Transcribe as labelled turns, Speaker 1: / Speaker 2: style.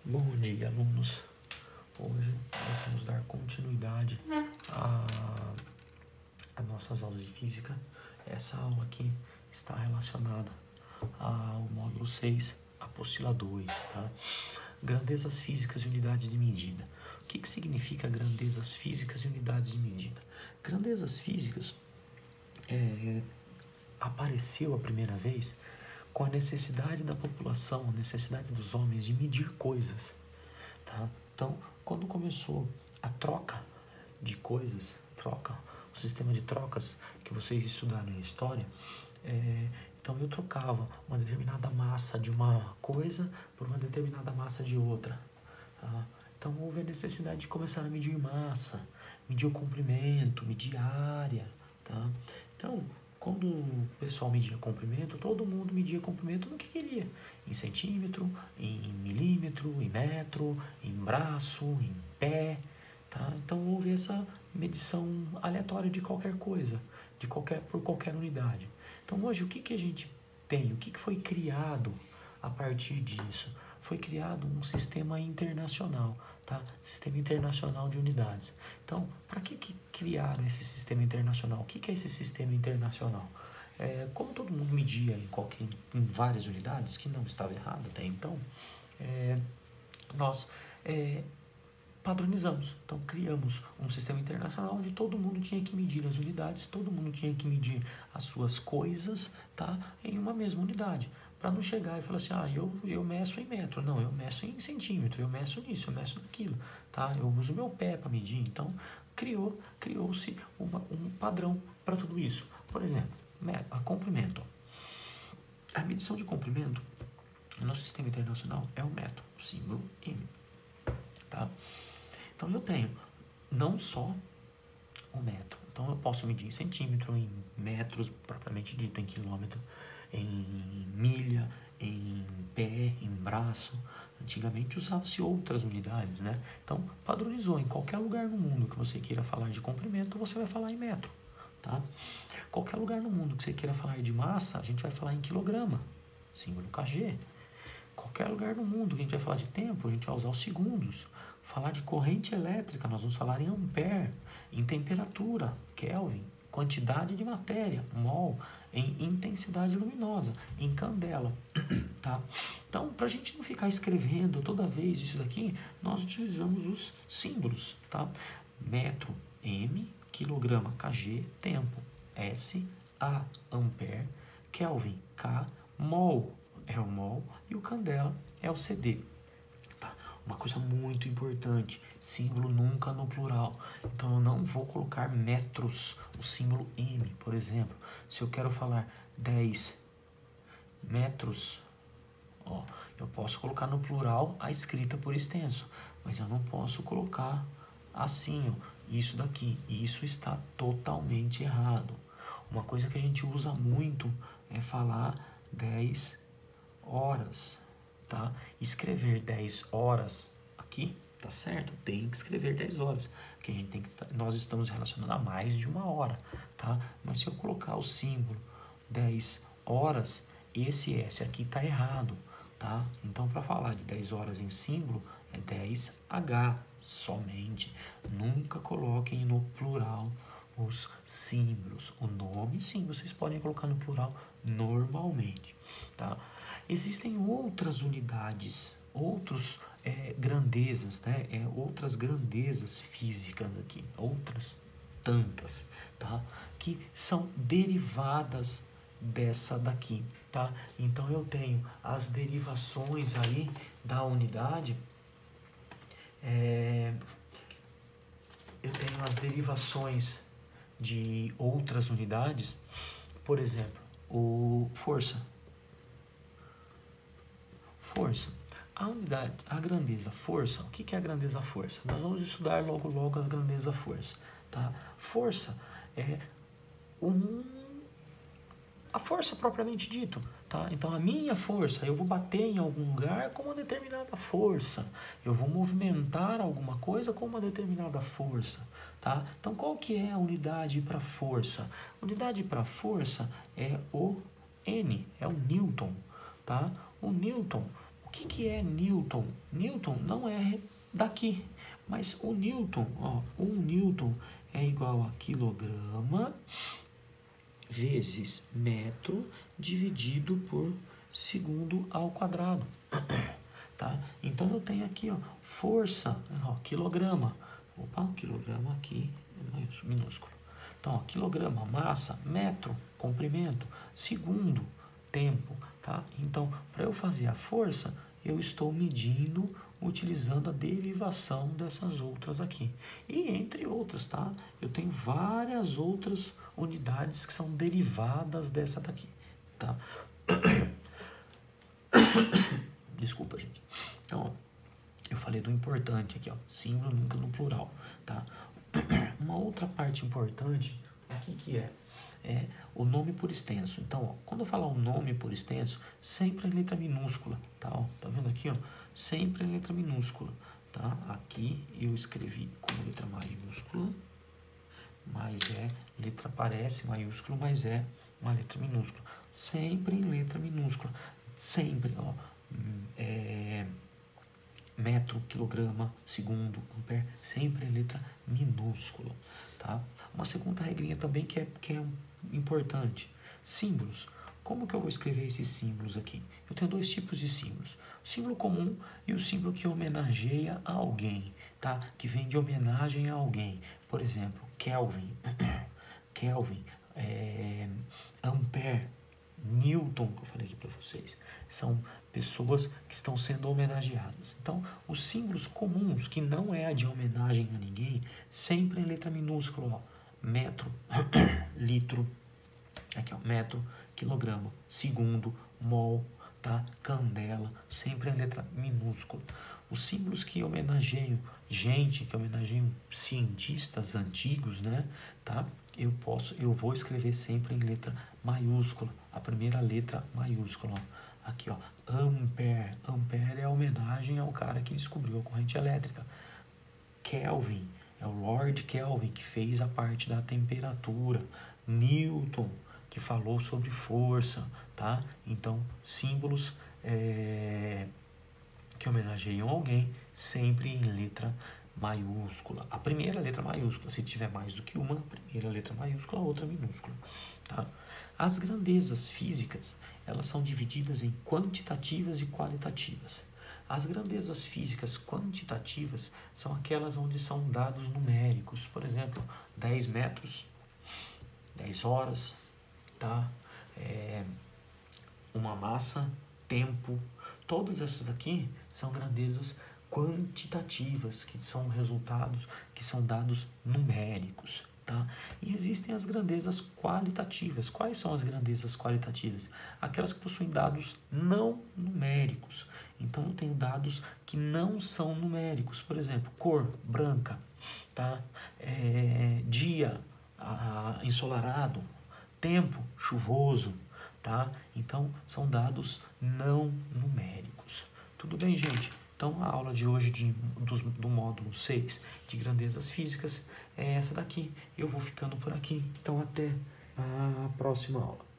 Speaker 1: Bom dia, alunos. Hoje nós vamos dar continuidade a nossas aulas de física. Essa aula aqui está relacionada ao módulo 6, apostila 2, tá? Grandezas físicas e unidades de medida. O que significa grandezas físicas e unidades de medida? Grandezas físicas apareceu a primeira vez com a necessidade da população, a necessidade dos homens de medir coisas, tá? Então, quando começou a troca de coisas, o sistema de trocas que vocês estudaram na história, então eu trocava uma determinada massa de uma coisa por uma determinada massa de outra, tá? Então houve a necessidade de começar a medir massa, medir o comprimento, medir a área, tá? Então, quando o pessoal media comprimento, todo mundo media comprimento no que queria. Em centímetro, em milímetro, em metro, em braço, em pé, tá? Então houve essa medição aleatória de qualquer coisa, por qualquer unidade. Então hoje o que a gente tem? O que foi criado a partir disso? Foi criado um sistema internacional, tá? Sistema internacional de unidades. Então, para que criaram esse sistema internacional? O que é esse sistema internacional? Como todo mundo media em várias unidades, que não estava errado até então, nós padronizamos. Então, criamos um sistema internacional onde todo mundo tinha que medir as unidades, todo mundo tinha que medir as suas coisas, tá? Em uma mesma unidade. Para não chegar e falar assim, eu meço em metro, não, eu meço em centímetro, eu meço nisso, eu meço naquilo, tá? Eu uso meu pé para medir. Então, criou-se um padrão para tudo isso. Por exemplo, comprimento. A medição de comprimento no sistema internacional é o metro, o símbolo M, tá? Então, eu tenho não só o metro. Então, eu posso medir em centímetro, em metros, propriamente dito, em quilômetro, em milha, em pé, em braço. Antigamente usava-se outras unidades, né? Então, padronizou. Em qualquer lugar no mundo que você queira falar de comprimento, você vai falar em metro, tá? Qualquer lugar no mundo que você queira falar de massa, a gente vai falar em quilograma, símbolo kg. Qualquer lugar no mundo que a gente vai falar de tempo, a gente vai usar os segundos. Falar de corrente elétrica, nós vamos falar em ampere, em temperatura, Kelvin, quantidade de matéria, mol, em intensidade luminosa, em candela, tá? Então, para a gente não ficar escrevendo toda vez isso daqui, nós utilizamos os símbolos, tá? Metro, M, quilograma, kg, tempo, S, A, ampere, Kelvin, K, mol, é o mol, e o candela é o CD. Tá? Uma coisa muito importante, símbolo nunca no plural. Então eu não vou colocar metros, o símbolo M, por exemplo. Se eu quero falar 10 metros, eu posso colocar no plural a escrita por extenso, mas eu não posso colocar assim, isso daqui. Isso está totalmente errado. Uma coisa que a gente usa muito é falar 10 horas, tá? Escrever 10 horas aqui, tá certo? Tem que escrever 10 horas, porque nós estamos relacionando a mais de uma hora, tá? Mas se eu colocar o símbolo 10 horas, esse S aqui tá errado, tá? Então, para falar de 10 horas em símbolo, é 10H somente. Nunca coloquem no plural os símbolos. O nome, sim, vocês podem colocar no plural normalmente, tá? Existem outras unidades, grandezas, né? Outras grandezas físicas aqui, outras tantas, tá? Que são derivadas dessa daqui, tá? Então eu tenho as derivações aí da unidade, eu tenho as derivações de outras unidades, por exemplo, força. A grandeza força, o que é a grandeza força? Nós vamos estudar logo a grandeza força, tá? Força é a força propriamente dito, tá? Então a minha força, eu vou bater em algum lugar com uma determinada força, eu vou movimentar alguma coisa com uma determinada força, tá? Então qual que é a unidade para força? A unidade para força é o N, é o Newton, tá? O Newton, o que é Newton? Newton não é daqui, mas o Newton, ó, 1 Newton é igual a quilograma vezes metro dividido por segundo ao quadrado. Tá? Então eu tenho aqui, ó, força, ó, quilograma. Opa, quilograma aqui é minúsculo. Então, ó, quilograma, massa, metro, comprimento, segundo, tempo, tá? Então, para eu fazer a força, eu estou medindo utilizando a derivação dessas outras aqui. E entre outras, tá? Eu tenho várias outras unidades que são derivadas dessa daqui, tá? Desculpa, gente. Então, ó, eu falei do importante aqui, ó, símbolo nunca no plural, tá? Uma outra parte importante, o que é? É o nome por extenso. Então, ó, quando eu falar o nome por extenso, sempre em letra minúscula, tá? Ó, tá vendo aqui, ó? Sempre em letra minúscula, tá? Aqui eu escrevi com letra maiúscula, mas letra parece maiúsculo, mas é uma letra minúscula. Sempre em letra minúscula. Sempre, ó. Metro, quilograma, segundo, ampere, sempre em letra minúscula, tá? Uma segunda regrinha também que é importante. Símbolos. Como que eu vou escrever esses símbolos aqui? Eu tenho dois tipos de símbolos. O símbolo comum e o símbolo que homenageia a alguém, tá? Que vem de homenagem a alguém. Por exemplo, Kelvin, Ampere, Newton, que eu falei aqui para vocês. São pessoas que estão sendo homenageadas. Então, os símbolos comuns, que não é a de homenagem a ninguém, sempre em letra minúscula, ó. Metro, litro, aqui, ó, metro, quilograma, segundo, mol, tá? Candela, sempre em letra minúscula. Os símbolos que homenageiam gente, que homenageiam cientistas antigos, né? Tá? Eu vou escrever sempre em letra maiúscula, a primeira letra maiúscula, ó. Aqui, ó, Ampere. Ampere é a homenagem ao cara que descobriu a corrente elétrica. Kelvin é o Lord Kelvin, que fez a parte da temperatura. Newton, que falou sobre força, tá? Então, símbolos que homenageiam alguém, sempre em letra maiúscula. A primeira letra maiúscula, se tiver mais do que uma, a primeira letra maiúscula, a outra minúscula, tá? As grandezas físicas, elas são divididas em quantitativas e qualitativas. As grandezas físicas quantitativas são aquelas onde são dados numéricos. Por exemplo, 10 metros, 10 horas, tá? Uma massa, tempo. Todas essas aqui são grandezas quantitativas, que são resultados, que são dados numéricos, tá? E existem as grandezas qualitativas. Quais são as grandezas qualitativas? Aquelas que possuem dados não numéricos. Então, eu tenho dados que não são numéricos. Por exemplo, cor, branca, tá? Dia, ensolarado, tempo, chuvoso, tá? Então, são dados não numéricos. Tudo bem, gente? Então, a aula de hoje do módulo 6 de grandezas físicas é essa daqui. Eu vou ficando por aqui. Então, até a próxima aula.